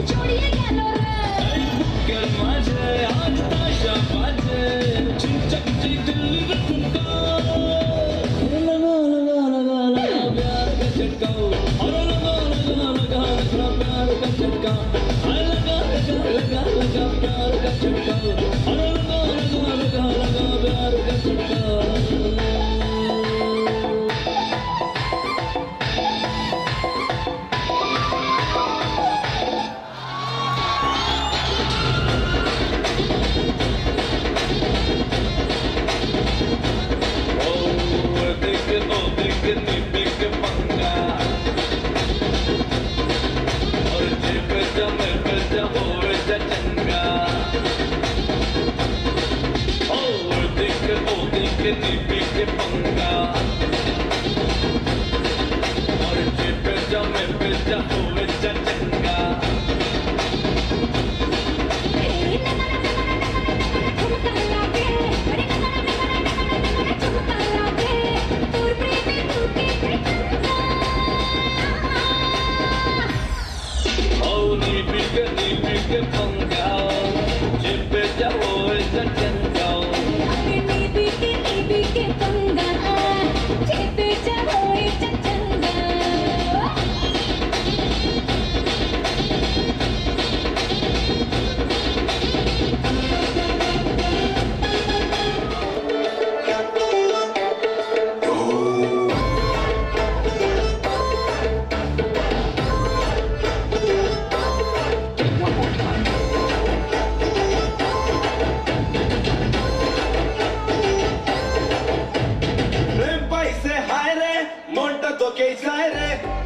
জড়িয়ে গেল রে এই বুকের মাঝে আজ তাসা বাজে চিকচাক চিক দিল্লির ঠুমকা लगा लगा लगा लगा प्यार का झटका अरे लगा लगा लगा लगा प्यार का झटका अरे लगा लगा लगा लगा प्यार का झटका अरे लगा लगा लगा लगा प्यार का झटका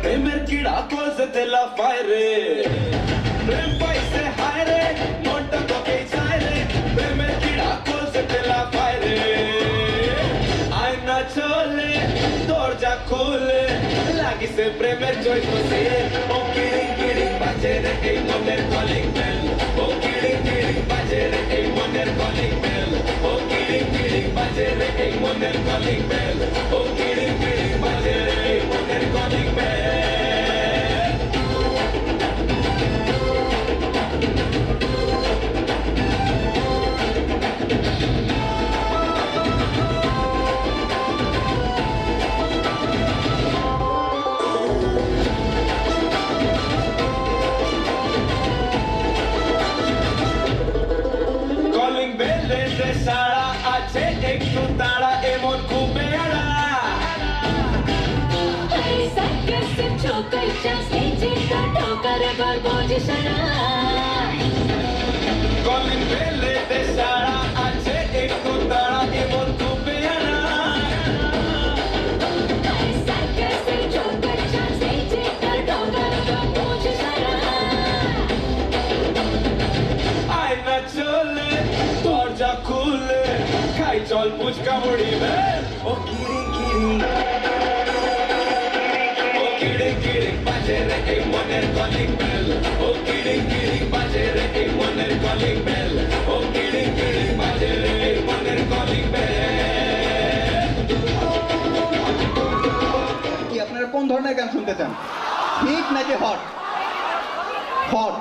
প্রেমের কিড়া কলসে তেলা ফায়ারে প্রেম পাইছে হায় রে মনটা তোকে চায় রে প্রেমের কিড়া কলসে তেলা ফায়ারে আয়না চলে দরজা খুলে লাগিছে প্রেমের জয়সে ও কিড়ি কিড়ি বাজে রে এই মনের কলিং বেল ও কিড়ি কিড়ি বাজে রে এই মনের কলিং বেল ও কিড়ি কিড়ি বাজে রে এই মনের কলিং বেল ও কিড়ি কিড়ি বাজে রে এই মনের কলিং বেল সারা আছে একটু তারা এমন খুবই আড়া সার্কাসে ঠোকাই চান্স নিচে ঠোকার এবার বোঝে সারা কলিং বেলেতে সারা আছে একটু তারা এমন খুবই আড়া সার্কাসে ঠোকাই চান্স নিচে ঠোকার এবার বোঝে সারা আয়না চলে দরজা খুলে খাই চল পুচকা মুড়ি বেল ও কিরি কিরি ও কিড়ি কিড়ি বাজে রে এই মনের কলিং বেল ও কিড়ি কিড়ি বাজে রে এই মনের কলিং বেল ও কিড়ি কিড়ি বাজে রে এই মনের কলিং বেল কি আপনারা কোন ধরনের গান শুনতে চান হিট নাকি হট হট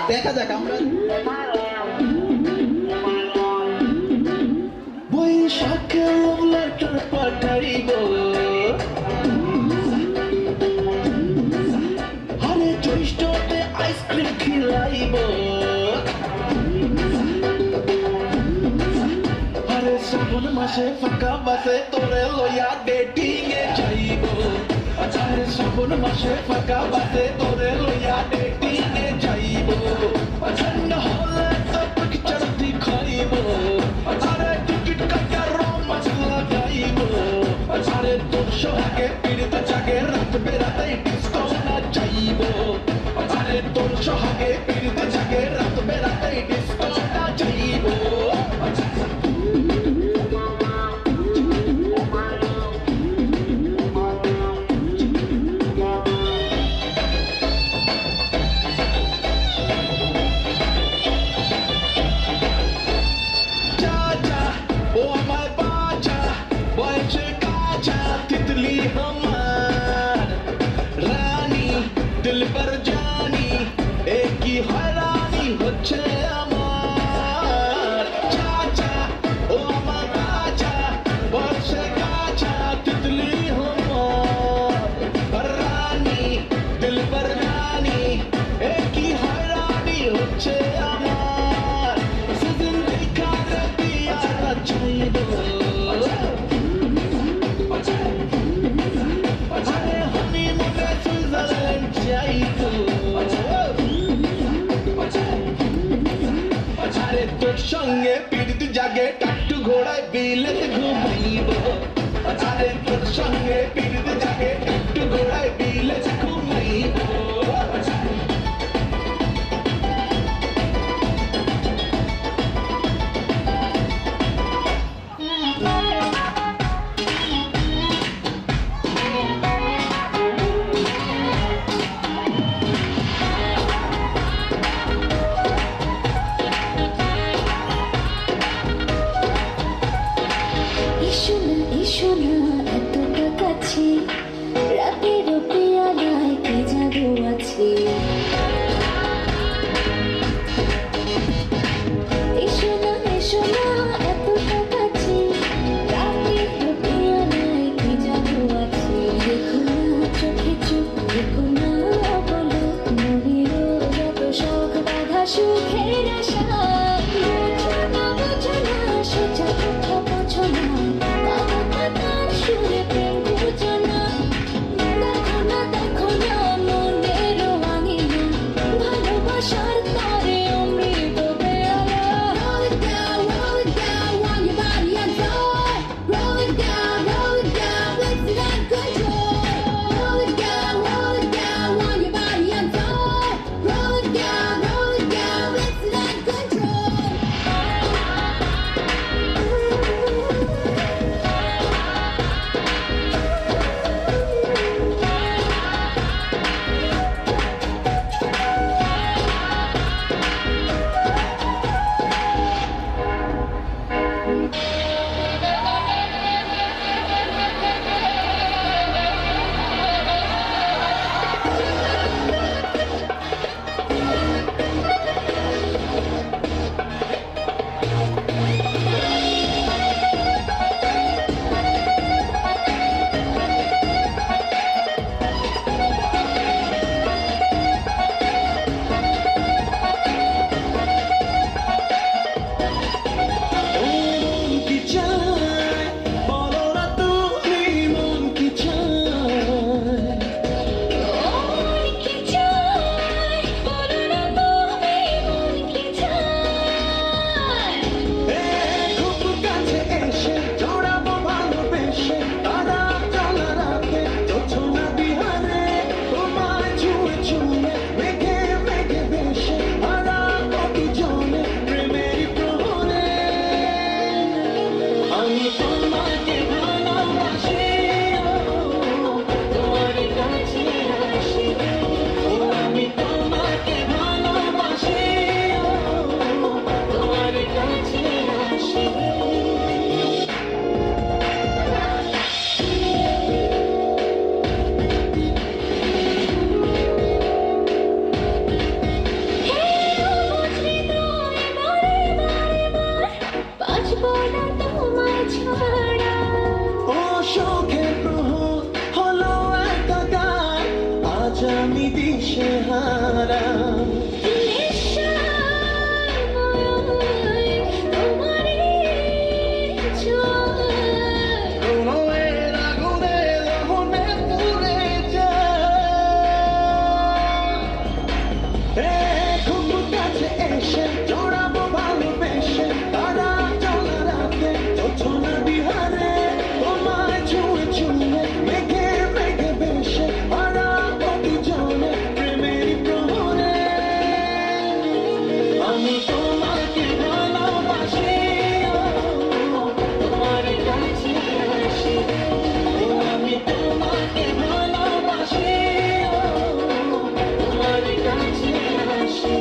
দেখা যাক আমরা বৈশাখে লভ লেটার পাঠাইব আরে জ্যৈষ্ঠতে আইসক্রিম খিলাইব আরে শ্রাবণ মাসে ফাঁকা বাসে তোরে লইয়া ডেটিং এ যাইব আরে শ্রাবণ মাসে ফাঁকা বাসে তোরে লইয়া ডেটিং এ যাইব ঠান্ডা হলে তো পিকচার দেখাইব আরে টিকিট কাটা রোমাঞ্চ লাগাইব আরে তোর সোহাগে পিড়িতে জাগে রাত বেরাতে ডিস্কো না যাইব আরে তোর সোহাগে পিড়িতে জাগে রাত বেরাতে ডিস্কো না যাইব तितली हम এ কি হয়রানি হচ্ছে আমার সেদিন দেখা রে পিয়ারা চাইব আরে হানিমুনে সুইজারল্যান্ড যাইব আরে তোর সঙ্গে পিড়িত জাগে টাট্টু ঘোড়ায় বিলেতে ঘুমাইব আরে তোর সঙ্গে পিড়িত জাগে টাট্টু ঘোড়ায় বিলেতে ঘুমাইব এসো না এতটা কাছে রাতের পেয়ালায় কে জাদু আছে এসো না এতটা কাছে রাতের পেয়ালায় কে জাদু আছে দেখো না চোখে চোখ দেখো না বলো মনেরও যত শখ বাধা সুখের আশা বোঝো না সোজা কথা বোঝো না সুরে প্রেম বুঝো না দেখো না মনের আঙিনা ভালোবাসার তারে অমৃত পেয়ালা Roll it down on your body and soul Roll it down, let's let control Roll it down on your body and soul Roll it down, let's let control মন কি চায় বলো না তুমি মন কি চায় মন কি চায় বলো না তুমি মন কি চায় এ খুব কাছে এসে জড়াবো ভালোবেসে তারা চলা রাতে জোছনা বিহারে তোমায় ছুঁয়ে ছুঁয়ে মেঘে মেঘে ভেসে হারাবো দুজনে প্রেমেরই প্রহরে আমি তোমাকে ভালোবাসি তোমার কাছে আসি আমি তোমাকে ভালোবাসি তোমার কাছে আসি বাঁচবো না তোমায় ছাড়া ও শোকের প্রহর হলো একাকার আজ আমি দিশেহারা কোনো এর আগুনে দহনে পুড়ে যায় এ খুব কাছে এসে জড়াবো ভালোবেসে তারা চলা রাতে জোছনা বিহারে তোমায় ছুঁয়ে ছুঁয়ে মেঘে মেঘে ভেসে হারাবো দুজনে প্রেমেরই প্রহরে আমি তোমাকে ভালোবাসি তোমার কাছে আসি আমি তোমাকে ভালোবাসি তোমার কাছে আসি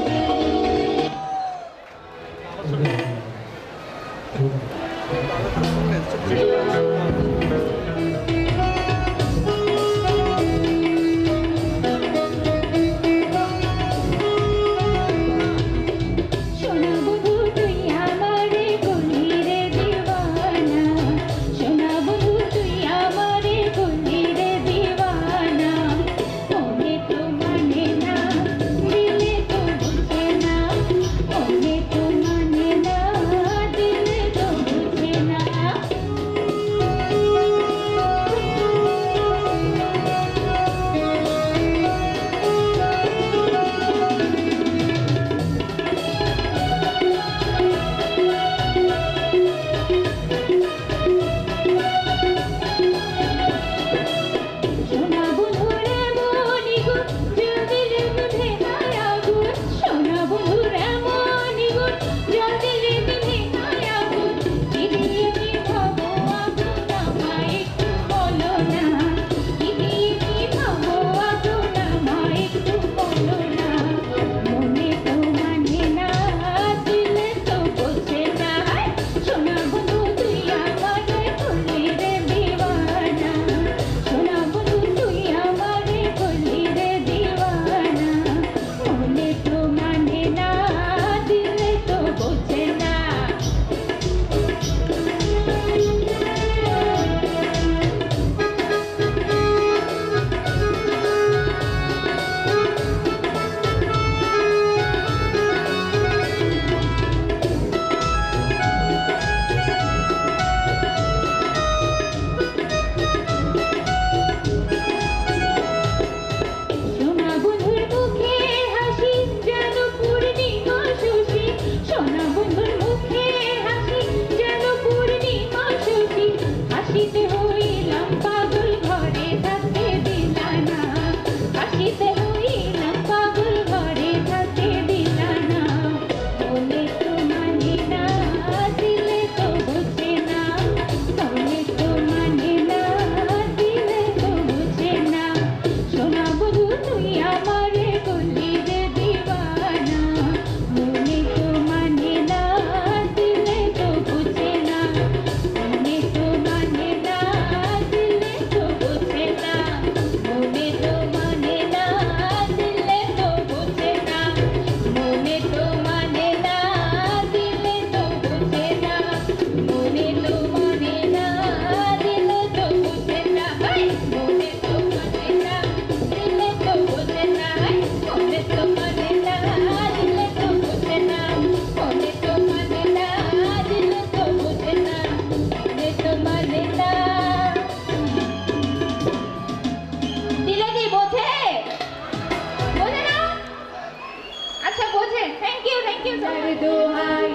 আচ্ছা বোঝেন, থ্যাংক ইউ স্যার। দোহাই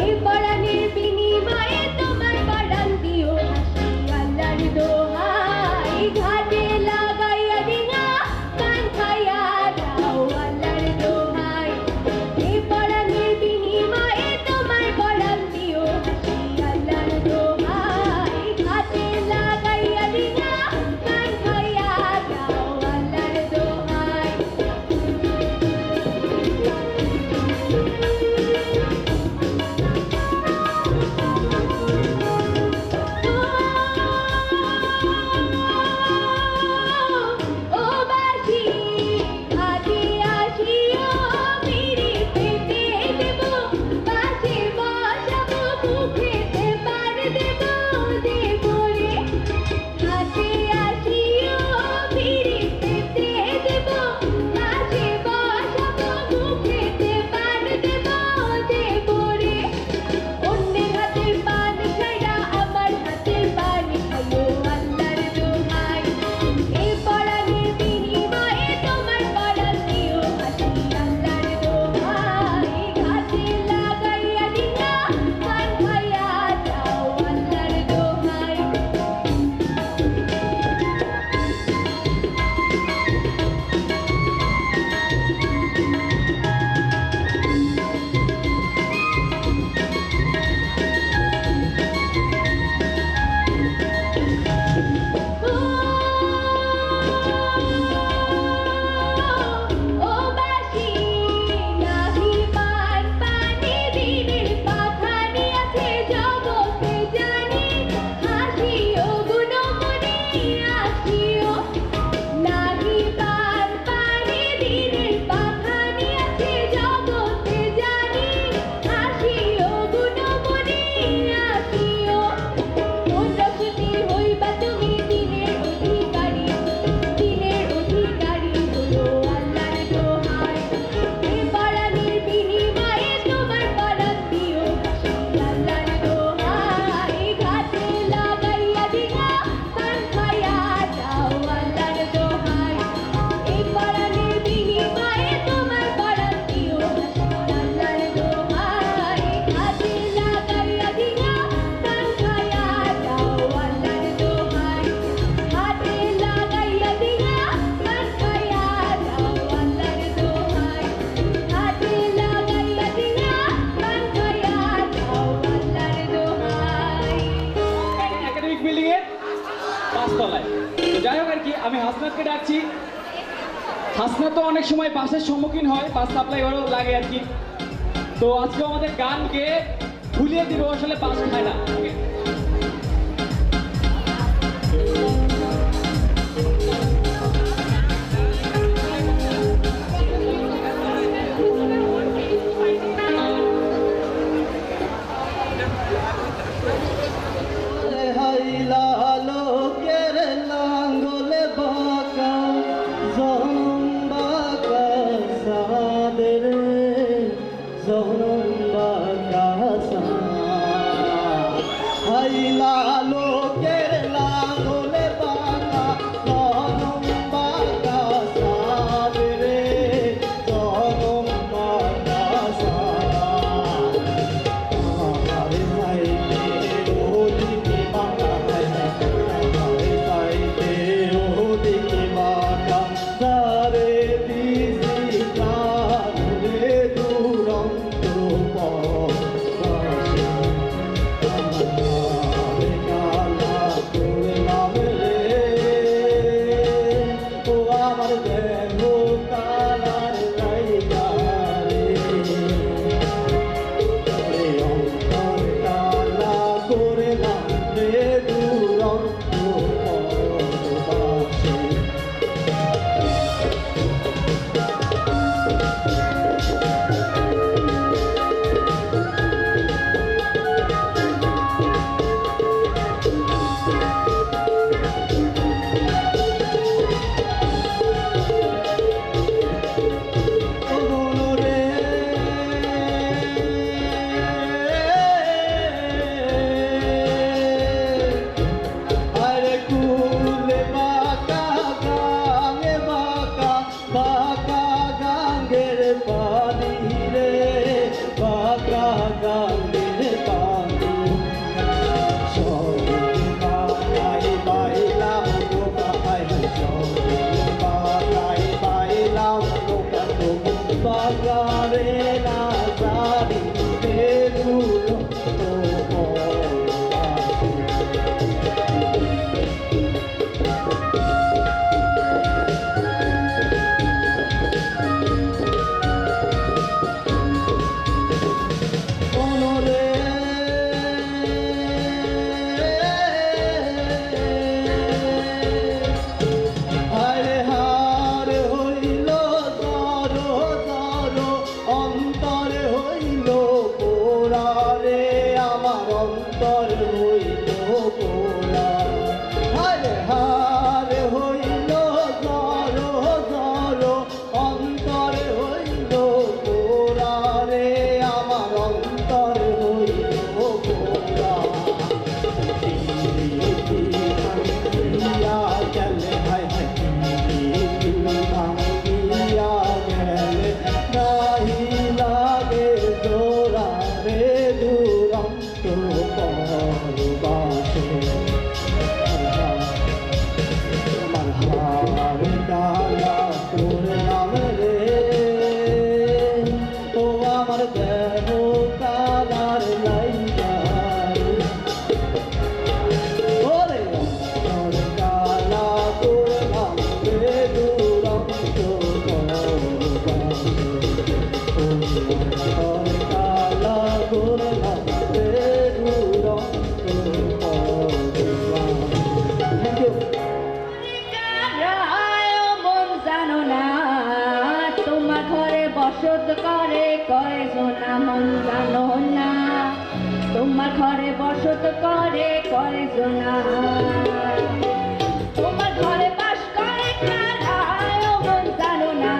এই পরাণের বিনিময়ে তোমার পরাণ দিও হাসি, আল্লাহর দোহাই ঘাটে লাগাইয়া ডিঙা কান খাইয়া দাও, আল্লাহর দোহাই এই পরাণের বিনিময়ে তোমার পরাণ দিও হাসি, আল্লাহর দোহাই ঘাটে লাগাইয়া ডিঙা কান খাইয়া দাও, আল্লাহর দোহাই। ও বাসি ঘাটে আসিও পিড়ি পেতে দেব, পাশে বসাবো মুখেতে পার দেব, দেব রে। ঘাটে আসিও পিড়ি পেতে দেব, পাশে বসাবো মুখেতে পার দেব, দেব রে। অন্যের হাতের পান খাইরা আমার হাতের পান খাইও, আল্লাহর দোহাই এই পরাণের বিনিময়ে তোমার পরাণ দিও হাসি, আল্লাহর দোহাই ঘাটে লাগাইয়া ডিঙা কান খাইয়া দাও, আল্লাহর দোহাই। ও বাসি নাহি পান পানি দিনের পাখানি আছে জগতে জানি, হাসিও গুণমণি আসিও। নাহি পান পানি দিনের পাখানি আছে জগতে জানি, হাসিও গুণমণি আসিও। কোন রসতে হইবা তুমি দিনের অধিকারী, দিনের অধিকারী হলো আল্লাহর দোহাই এই পরাণের বিনিময়ে তোমার পরাণ দিও হাসি, আল্লাহর দোহাই ঘাটে লাগাইয়া ডিঙা কান খাইয়া দাও, আল্লাহর দোহাই এই পরাণের বিনিময়ে তোমার পরাণ দিও হাসি, আল্লাহর দোহাই ঘাটে লাগাইয়া ডিঙা কান খাইয়া দাও, আল্লাহর দোহাই ঘাটে লাগাইয়া ডিঙা কান খাইয়া দাও, আল্লাহর দোহাই ঘাটে লাগাইয়া ডিঙা কান খাইয়া দাও, আল্লাহর দোহাই। একাডেমিক বিল্ডিং এর 5 তলায়। তো যাই হোক আর কি, আমি হাসনাতকে ডাকছি। হাসনাত তো অনেক সময় বাসের সম্মুখীন হয়, বাস সাপ্লাই ওরও লাগে আর কি। তো আজকে আমাদের গান গেয়ে ভুলিয়ে দিব, আসলে বাস খায় না। Okay? হাইলা লোকের লাঙ্গলে বাঁকা জনম বাঁকা সাদের, জনম বাঁকা হাইলা লোকের লাঙ্গলে পাগারে না জানি বেগুলো তোমার ঘরে বসত করে কয়জনা তোমার ঘরে বাস করে কারায় মন জানো না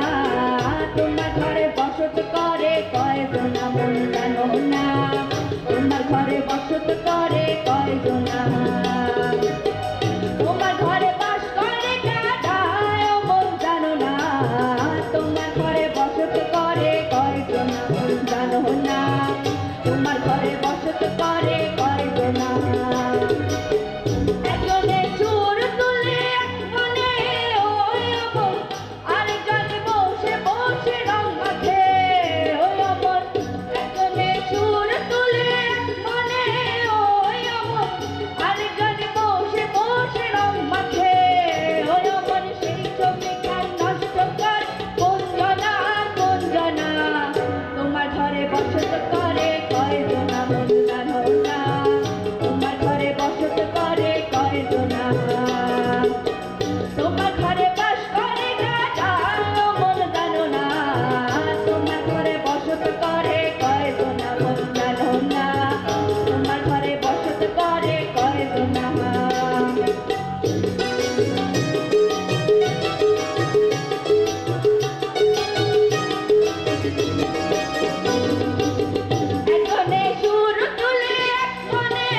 তোমার ঘরে বসত করে কয়জনা মন জানো না তোমার ঘরে বসত করে কয়জনা তোমার ঘরে বাস করে কারায় মন জানো না তোমার ঘরে বসত করে কয়জনা মন জানো না তোমার ঘরে বসত করে কয়জনা একজনে চোর তুলে একজনে ওই অমর আরেকজনে বসে বসে রং মাখে ওই অমর একজনে চোর তুলে একজনে ওই অমর আরেকজনে বসে বসে রং মাখে ওই অমর সেই ছবি কার নষ্ট কর কোন জনা তোমার ঘরে বসত করে কয়জনা মন জানো না তোমার ঘরে বসত করে কয়জনা তোমার ঘরে বাস করে রাজা মন জানো না তোমার ঘরে বসত করে কয়জনা মন জানো না তোমার ঘরে বসত করে কয়জনা একজনে সুর তুলে একজনে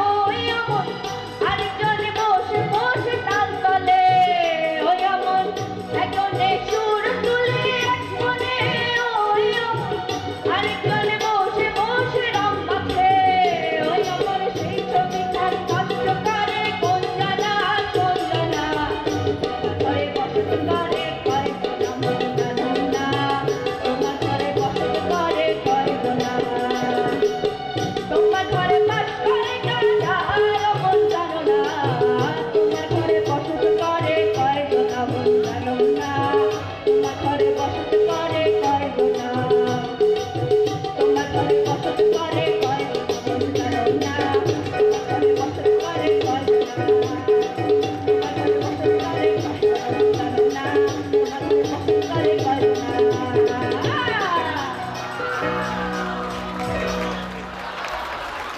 ওই অমন আরেকজনে বসে বসে তাল তলে ওই অমন একজনে সুর তুলে একজনে ওই অমন আরেকজনে বসে বসে রং মাখে ওই অমন সেই ছবি তার কষ্ট করে কোন জানা ঘরে বসত করে কয়জনা মন জানো না তোমার ঘরে বসত করে কয়জনা তোমার ঘরে বাস করে কারা মন জানো না তোমার ঘরে বসত করে কয়জনা মন জানো না তোমার ঘরে বসত করে কয়জনা তোমার ঘরে বসত করে কয়জনা মন জানো না তোমার ঘরে বসত করে কয়জনা তোমার ঘরে বসত করে কয়জনা মন জানো না তোমার ঘরে বসত করে কয়জনা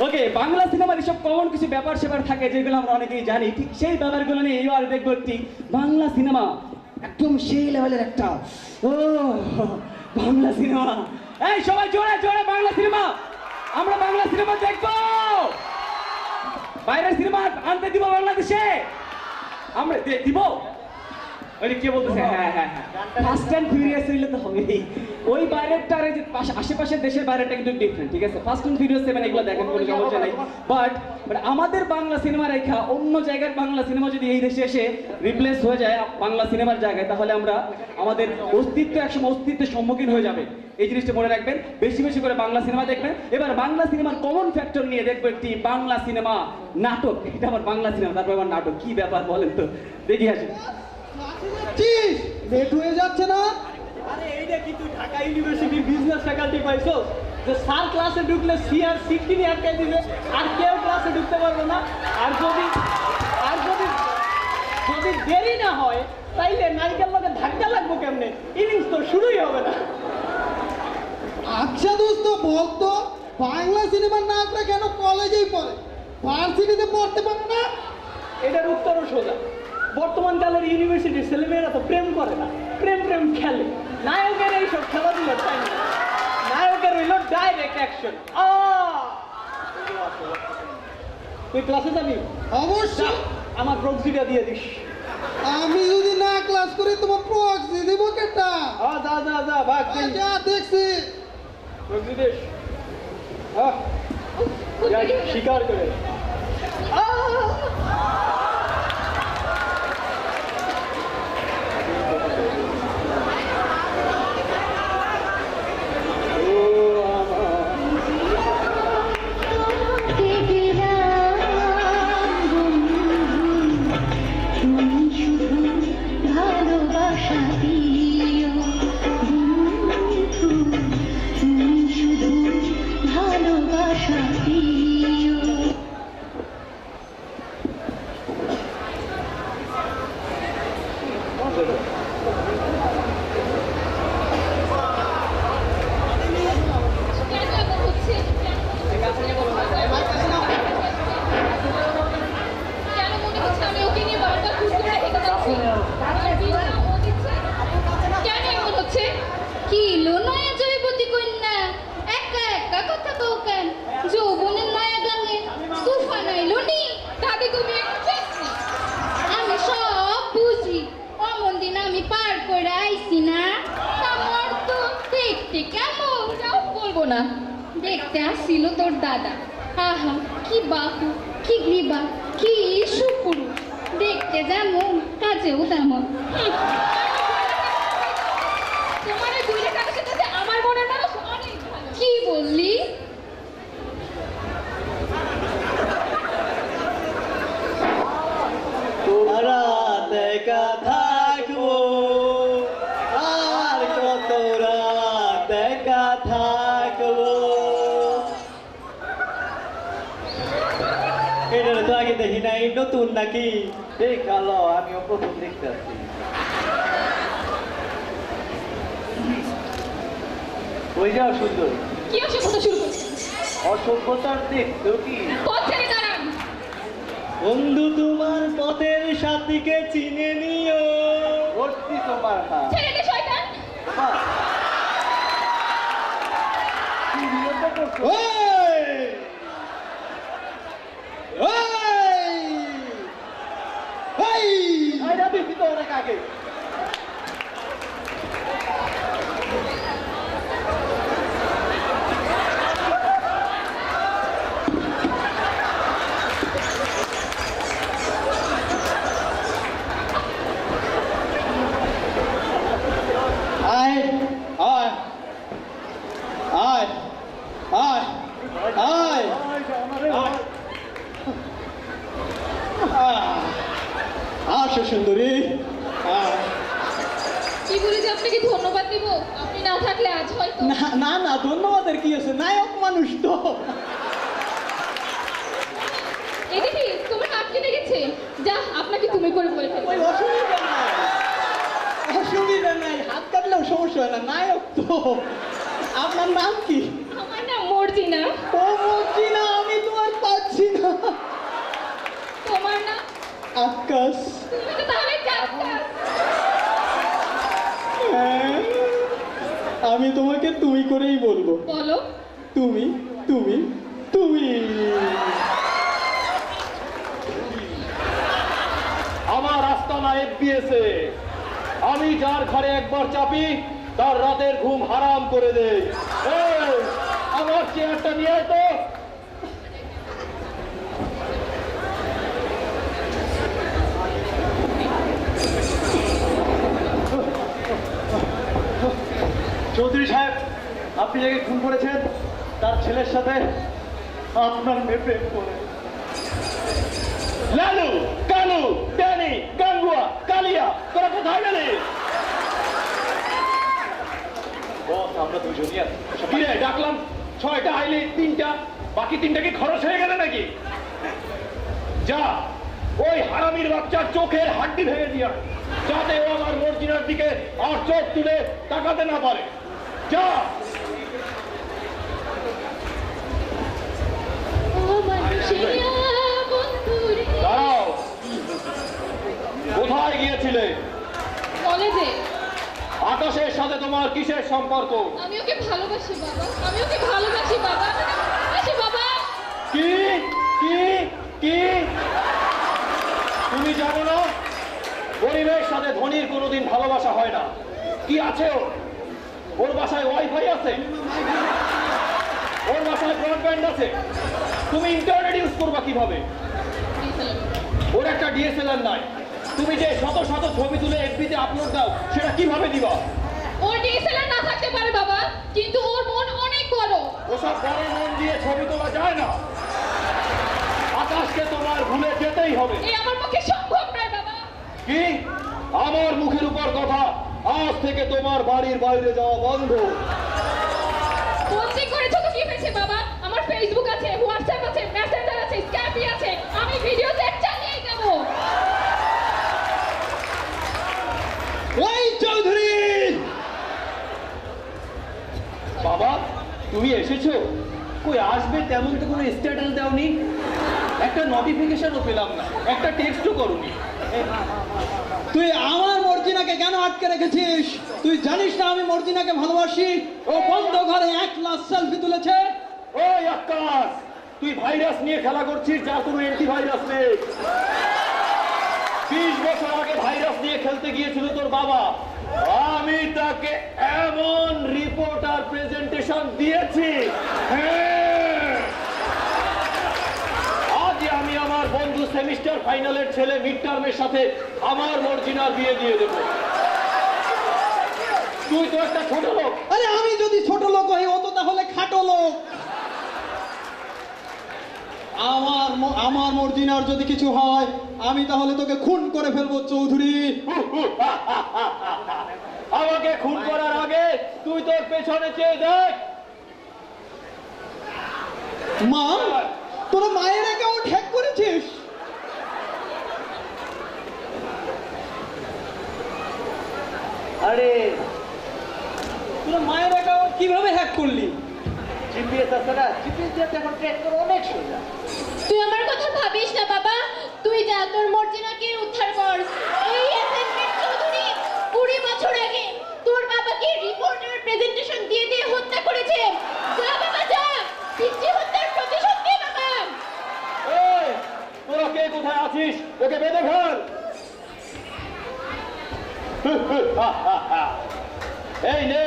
ওকে, বাংলা সিনেমার এসব কমন কিছু ব্যাপার স্যাপার থাকে যেগুলো আমরা অনেকেই জানি, ঠিক সেই ব্যাপারগুলো নিয়ে এবার দেখবো একটি বাংলা সিনেমা, একদম সেই লেভেলের একটা বাংলা সিনেমা। এই সবাই জোরে জোরে বাংলা সিনেমা, আমরা বাংলা সিনেমা দেখবো। বাইরের সিনেমা আনতে দিব বাংলাদেশে, আমরা দিব। ওইটা কে বলতেছে? হ্যাঁ হ্যাঁ হ্যাঁ, ফাস্ট অ্যান্ড ফিউরিয়াস হইলে তো হবেই। ওই বাইরেরটার এই যে আশেপাশের দেশের বাইরেটা কিন্তু ডিফারেন্ট, ঠিক আছে? ফাস্ট অ্যান্ড ফিউরিয়াস 7 এগুলো দেখেন, কোনো সমস্যা নাই। বাট আমাদের বাংলা সিনেমা রেখা অন্য জায়গার বাংলা সিনেমা যদি এই দেশে এসে রিপ্লেস হয়ে যায় বাংলা সিনেমার জায়গায়, তাহলে আমরা আমাদের অস্তিত্ব একসময় অস্তিত্বের সম্মুখীন হয়ে যাবে। এই জিনিসটা মনে রাখবেন, বেশি বেশি করে বাংলা সিনেমা দেখবেন। এবার বাংলা সিনেমার কমন ফ্যাক্টর নিয়ে দেখবো একটি বাংলা সিনেমা নাটক। এটা আমার বাংলা সিনেমা, তারপর আমার নাটক, কি ব্যাপার বলেন তো, দেখি আসেন। লেট হয়ে যাচ্ছে না? আরে এইটা কি তুই ঢাকা ইউনিভার্সিটি বিজনেস ফ্যাকাল্টি পাইছো যে স্যার ক্লাসে ঢুকলে সিআর সিটটি নিয়ে আটকাই দিবে আর কেউ ক্লাসে ঢুকতে পারবে না? আর যদি দেরি না হয় তাইলে নায়িকার লগে ধাক্কা লাগবো কেমনে? ইনিংস তো শুরুই হবে না। আচ্ছা দোস্ত, বলতো বাংলা সিনেমার নায়করা কেন কলেজেই পড়ে, ভার্সিটিতে পড়তে পারে না? এটার উত্তরও সোজা। বর্তমান কালের ইউনিভার্সিটির ছেলেমেয়েরা তো প্রেম করে না, প্রেম খেলে। নায়কের এইসব খেলাধুলার টাইম না, নায়কের হইল ডাইরেক্ট অ্যাকশন। তুই ক্লাসে যাবি? অবশ্যই। আমার প্রক্সিটা দিয়ে দিস। আমি যদি না ক্লাস করি তোমার প্রক্সি দেব কেটা? যা ভাগ যা দেখছি। Proxy this. শিকার করে ভালোবাসা দিও বন্ধু, তুমি শুধু ভালোবাসা দিও। কেন এমন হচ্ছে? কেন মনে হচ্ছে আমি ওকে নিয়ে বারবার খুশি করে রেখে যাচ্ছি? আর বিনা ও দিচ্ছে? কেন এমন হচ্ছে? কি লো নয়া জয়বতী কন্যা একা একা কথা কও কেন? যৌবনের নয়া গাঙে তুফান আইলো নি, দাদি তুমি এখন চেষ্টা। আমি সব বুঝি, অমন দিন আমি পার করে আইছি না। আমার তো দেখতে কেমন যাও বলবো না, দেখতে আসছিল তোর দাদা। আহা কি বাহু, কি গ্রীবা, কি সুপুরুষ, দেখতে যেমন কাজেও তেমন। তোমার এই দুই রেখার সাথে আমার মনের মানুষ অনেক ভালো। কি বললি? রাত একা থাকবো আর কত রাত একা থাকবো। এটা তো আগে দেখি নাই, নতুন নাকি? এই কালো, আমিও প্রথম দেখতে আসছি। ওই যাও সুন্দর, কি অসভ্যতা শুরু করছে? অসভ্যতার দেখতো কি? পথ ছেড়ে দাঁড়ান। বন্ধু তোমার পথের সাথীকে চিনে নিও। ভর্তি তোমার হাত। ছেড়ে দে শয়তান। কাকে আসো সুন্দরী। কি বলে যে আপনাকে ধন্যবাদ দিব? আপনি না থাকলে আজ হয়তো। না ধন্যবাদের কি আছে, নায়ক মানুষ তো। এদিকে তোমার হাত কেটে গেছে, যা আপনাকে তুমি করে বলে ফেলবো। ওই অসুবিধা নাই, হাত কাটলেও সমস্যা হয় না, নায়ক তো। আপনার নাম কি? আমার নাম মর্জিনা। ও মর্জিনা, আমি তোমার পাচ্ছি না। তোমার নাম? আকাশ। তুমি তো তাহলে জাক্কাস। হ্যাঁ, আমি তোমাকে তুমি করেই বলবো। বলো। তুমি তুমি তুমি আমার আস্তানা এফবিএসে আমি যার ঘরে একবার চাপি তার রাতের ঘুম হারাম করে দেই। এই, আমার চেয়ারটা নিয়ে আয় তো। চৌধুরী সাহেব, আপনি যাকে খুন করেছেন তার ছেলের সাথে আপনার মেয়ে প্রেম করে। লালু, কালু, ড্যানি, গাঙ্গুয়া, কালিয়া, তোরা কোথায় গেলি? বস, আমরা দুজনই আছি। কিরে ডাকলাম, 6টা আইলে 3টা, বাকি 3টা কি খরচ হয়ে গেলে নাকি? যা, ওই হারামির বাচ্চার চোখের হাড্ডি ভেঙে দিয়া, যাতে ও আমার মর্জিনার দিকে আর চোখ তুলে তাকাতে না পারে। যা। ও মানুষেরা বন্ধুরে দাঁড়াও, কোথায় গিয়েছিলে? কলেজে। আকাশের সাথে তোমার কিসের সম্পর্ক? আমি ওকে ভালোবাসি বাবা, আমি ওকে ভালোবাসি বাবা, ভালোবাসি বাবা। কি কি কি? তুমি জানো না, গরিবের সাথে ধনীর কোনোদিন ভালোবাসা হয় না। কি আছে ওর বাসায় ওয়াইফাই আছে, ওর বাসায় ব্রডব্যান্ড আছে, তুমি ইন্টারনেট ইউজ করবা কিভাবে? ওর একটা ডিএসএলআর নাই, তুমি যে শত শত ছবি তুলে এফবিতে আপলোড দাও সেটা কিভাবে দিবা? ওর ডিএসএলআর না থাকতে পারে বাবা, কিন্তু ওর মন অনেক বড়। ওসব বড় মন দিয়ে ছবি তোলা যায় না। আকাশকে তোমার ভুলে যেতেই হবে। এই আমার পক্ষে সম্ভব নয় বাবা। কি? আমার মুখের উপর কথা, আজ থেকে তোমার বাড়ির বাইরে যাওয়া বন্ধ। বন্দি করেছো তো কি হয়েছে বাবা? আমার ফেসবুক আছে, হোয়াটসঅ্যাপ আছে, মেসেঞ্জার আছে, স্ক্যাপি আছে, আমি ভিডিও চ্যাট চালিয়ে যাবো। ওই চৌধুরী, বাবা, তুমি এসেছো? কই আসবে তেমন তো কোনো স্ট্যাটাস দাওনি, একটা নোটিফিকেশনও পেলাম না, একটা টেক্সটও করোনি। তুই আমার মর্জিনাকে কেন আটকে রেখেছিস? তুই জানিস না আমি মর্জিনাকে ভালোবাসি? ও বন্ধ ঘরে 1 লাখ সেলফি তুলেছে। ওই আকাশ, তুই ভাইরাস নিয়ে খেলা করছিস যার কোনো অ্যান্টিভাইরাস নেই। 20 বছর আগে ভাইরাস নিয়ে খেলতে গিয়েছিল তোর বাবা, আমি তাকে এমন রিপোর্টার প্রেজেন্টেশন দিয়েছি। হ্যাঁ, আজ আমি আমার বন্ধু সেমিস্টার ফাইনালের ছেলে মিড টার্মের সাথে আমার মর্জিনার বিয়ে দিয়ে দেবো। তুই তো একটা ছোট লোক। আরে আমি যদি ছোট লোক হই, ও তো তাহলে খাটো লোক। আমার মর্জিনার যদি কিছু হয়, আমি তাহলে তোকে খুন করে ফেলবো চৌধুরী। আমাকে খুন করার আগে তুই তোর পেছনে চেয়ে দেখ। মা, তোর মায়ের অ্যাকাউন্ট হ্যাক করেছিস? আরে তোর মায়ের অ্যাকাউন্ট কিভাবে হ্যাক করলি? জিপিএস আছে না, জিপিএস দিয়ে এখন ট্র্যাক করা অনেক সোজা। তুই আমার কথা ভাবিস না বাবা, তুই যা তোর মর্জিনাকে উদ্ধার কর। এই অ্যাসাইনমেন্ট চৌধুরী 20 বছর আগে তোর বাবাকে রিপোর্টার প্রেজেন্টেশন দিয়ে দিয়ে হত্যা করেছে। যা বাবা যা, পিচ্চি হত্যার প্রতিশোধ নে বাবা। এই, তোরা কে কোথায় আছিস? ওকে বেঁধে ফেল। এই নে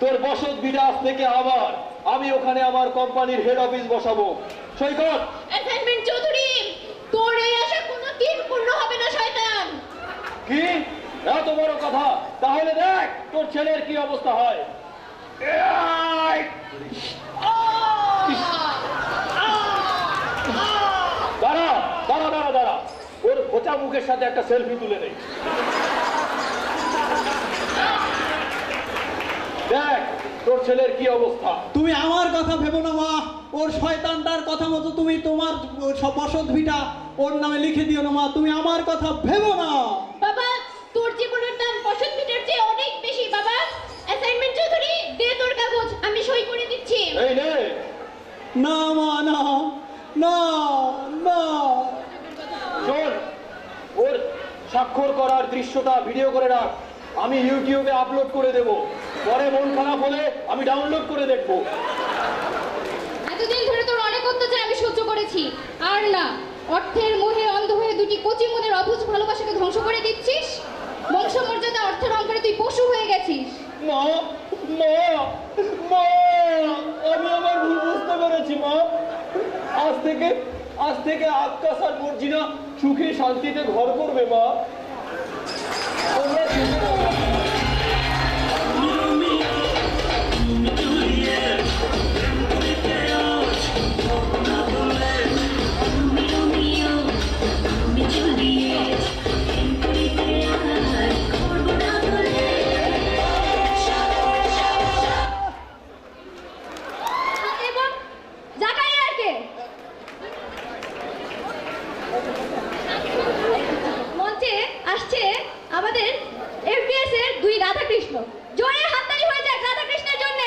তোর বসত বিরাজ থেকে আবার আমি ওখানে আমার কোম্পানির হেড অফিস বসাবো। সৈকত, অ্যাসাইনমেন্ট চৌধুরী, তোর এই আশা কোনো দিন পূর্ণ হবে না শয়তান। কি এত বড় কথা? তাহলে দেখ তোর ছেলের কি অবস্থা হয়। এই! দাঁড়া দাঁড়া দাঁড়া দাঁড়া, ওর খোঁচা মুখের সাথে একটা সেলফি তুলে নেই। দেখ তোর ছেলের কি অবস্থা। তুমি আমার কথা ভেবো না মা, ওর শয়তানটার কথা মতো তুমি তোমার সব বসত ভিটা ওর নামে লিখে দিও না মা, তুমি আমার কথা ভেবো না। বাবা, তোর জীবনের দাম বসত ভিটার চেয়ে অনেক বেশি বাবা। অ্যাসাইনমেন্ট চৌধুরী, দে তোর কাগজ, আমি সই করে দিচ্ছি। এই নে। না মা, না না না। শোন, ওর স্বাক্ষর করার দৃশ্যটা ভিডিও করে রাখ, আমি ইউটিউবে আপলোড করে দেব। পরে মন খারাপ হলে আমি ডাউনলোড করে দেখবো। এতদিন ধরে তোর অনেক অত্যাচার আমি সহ্য করেছি, আর না অর্থের মোহে অন্ধ হয়ে দুটি কচি মনের অবুঝ ভালোবাসাকে ধ্বংস করে দিচ্ছিস। বংশমর্যাদা অর্থের অঙ্করে তুই পশু হয়ে গেছিস। মা মা মা আমি আমার ভুল বুঝতে পেরেছি মা। আজ থেকে আক্কাস আর মর্জিনা সুখে শান্তিতে ঘর করবে মা। তোমরা চিন্তা করো না। এবং জাকারিয়াকে মঞ্চে আসছে আমাদের এফবিএস এর দুই রাধাকৃষ্ণ। জোরে হাততালি হয়ে যাক রাধাকৃষ্ণের জন্য।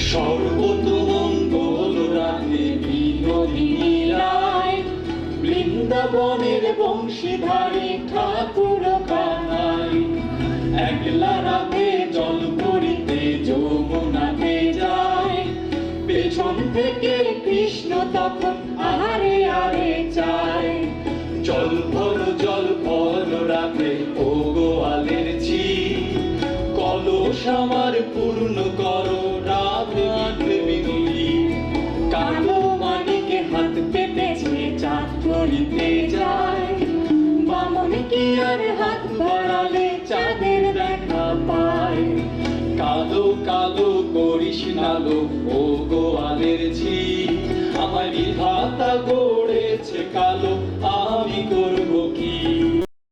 সর্বতমঙ্গল রাধে বিনোদিনী রায়, বৃন্দাবনের বংশীধারী ঠাকুর কানাই। একলা রাতে জল ভরিতে যমুনাতে যায়, পেছন থেকে কৃষ্ণ তখন আহারে আরে চায়। জল ভর রাতে ও গোয়ালের ঝি, কলস আমার পূর্ণ করো রাধে বিনুলি। কালো মানিকে হাত পেতেছে চাঁদ করিতে যায়, বামন কি আর হাত বাড়ালে চাঁদের দেখা পায়। কালো কালো করিস নালো ও গোয়ালের ঝি,